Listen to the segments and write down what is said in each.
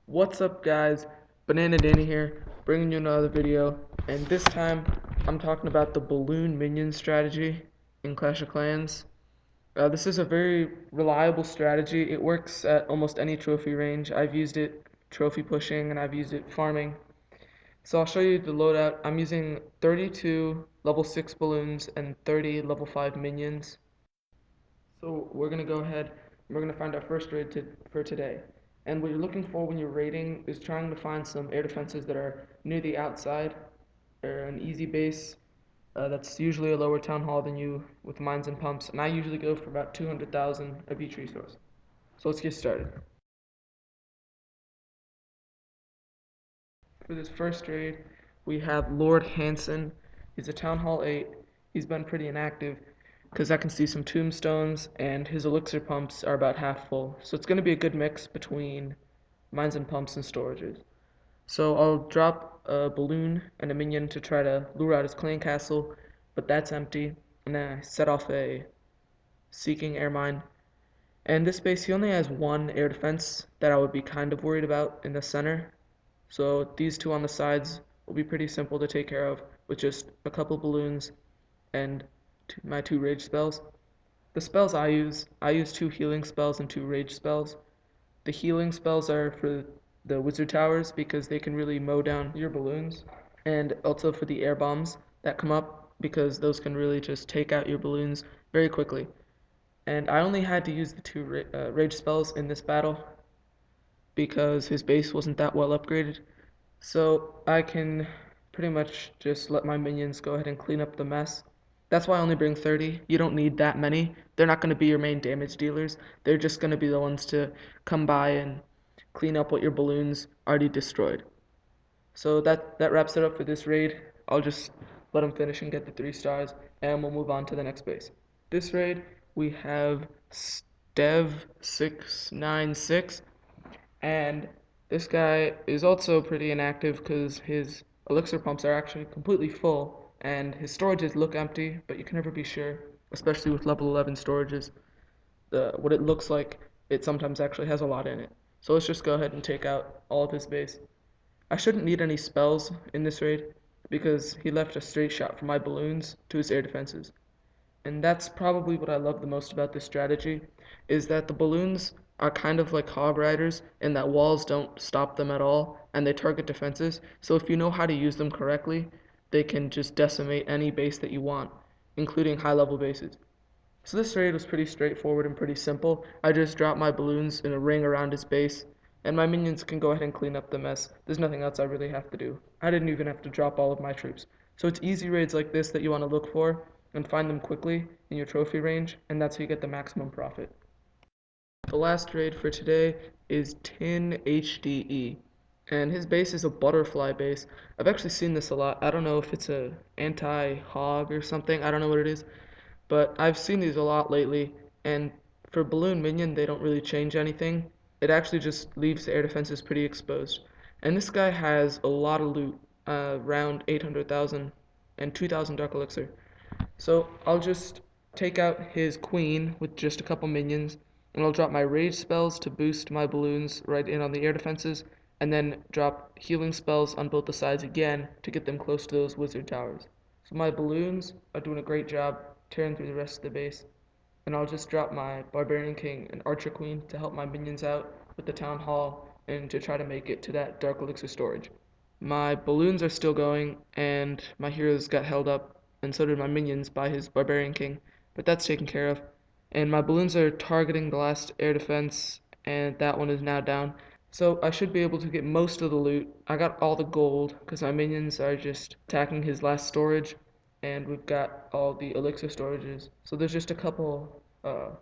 What's up guys, Banana Danny here, bringing you another video, and this time I'm talking about the balloon minion strategy in Clash of Clans. This is a very reliable strategy. It works at almost any trophy range. I've used it trophy pushing and I've used it farming. So I'll show you the loadout. I'm using 32 level 6 balloons and 30 level 5 minions. So we're going to go ahead and we're going to find our first raid for today. And what you're looking for when you're raiding is trying to find some air defenses that are near the outside or an easy base that's usually a lower town hall than you with mines and pumps. And I usually go for about 200,000 of each resource. So let's get started. For this first raid, we have Lord Hansen. He's a Town Hall 8. He's been pretty inactive because I can see some tombstones and his elixir pumps are about half full. So it's going to be a good mix between mines and pumps and storages. So I'll drop a balloon and a minion to try to lure out his clan castle, but that's empty. And then I set off a seeking air mine. And this base, he only has one air defense that I would be kind of worried about in the center. So these two on the sides will be pretty simple to take care of with just a couple balloons and my two rage spells. The spells I use two healing spells and two rage spells. The healing spells are for the wizard towers because they can really mow down your balloons, and also for the air bombs that come up because those can really just take out your balloons very quickly. And I only had to use the two rage spells in this battle because his base wasn't that well upgraded. So I can pretty much just let my minions go ahead and clean up the mess. That's why I only bring 30. You don't need that many. They're not going to be your main damage dealers. They're just going to be the ones to come by and clean up what your balloons already destroyed. So that wraps it up for this raid. I'll just let them finish and get the 3 stars, and we'll move on to the next base. This raid, we have Stev696, and this guy is also pretty inactive because his elixir pumps are actually completely full and his storages look empty, but you can never be sure, especially with level 11 storages. What it looks like, it sometimes actually has a lot in it. So let's just go ahead and take out all of his base. I shouldn't need any spells in this raid because he left a straight shot from my balloons to his air defenses. And that's probably what I love the most about this strategy, is that the balloons are kind of like hog riders in that walls don't stop them at all and they target defenses. So if you know how to use them correctly, they can just decimate any base that you want, including high level bases. So this raid was pretty straightforward and pretty simple. I just dropped my balloons in a ring around his base, and my minions can go ahead and clean up the mess. There's nothing else I really have to do. I didn't even have to drop all of my troops. So it's easy raids like this that you want to look for and find them quickly in your trophy range, and that's how you get the maximum profit. The last raid for today is Tin HDE, and his base is a butterfly base. I've actually seen this a lot. I don't know if it's a anti-hog or something. I don't know what it is, but I've seen these a lot lately, and for balloon minion they don't really change anything. It actually just leaves the air defenses pretty exposed. And this guy has a lot of loot, around 800,000 and 2,000 dark elixir. So I'll just take out his queen with just a couple minions, and I'll drop my rage spells to boost my balloons right in on the air defenses, and then drop healing spells on both the sides again to get them close to those wizard towers. So my balloons are doing a great job tearing through the rest of the base, and I'll just drop my barbarian king and archer queen to help my minions out with the town hall and to try to make it to that dark elixir storage. My balloons are still going, and my heroes got held up, and so did my minions by his barbarian king, but that's taken care of. And my balloons are targeting the last air defense, and that one is now down. So I should be able to get most of the loot. I got all the gold, because my minions are just attacking his last storage, and we've got all the elixir storages. So there's just a couple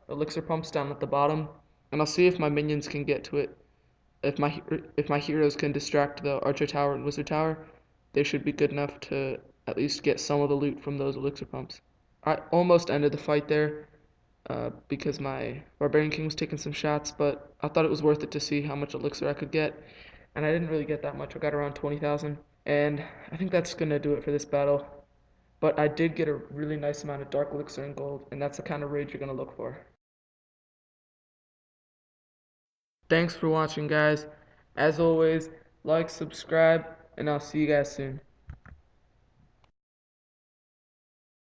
elixir pumps down at the bottom, and I'll see if my minions can get to it. If my heroes can distract the archer tower and wizard tower, they should be good enough to at least get some of the loot from those elixir pumps. I almost ended the fight there because my barbarian king was taking some shots, but I thought it was worth it to see how much elixir I could get, and I didn't really get that much. I got around 20,000, and I think that's gonna do it for this battle. But I did get a really nice amount of dark elixir and gold, and that's the kind of raid you're gonna look for. Thanks for watching, guys. As always, like, subscribe, and I'll see you guys soon.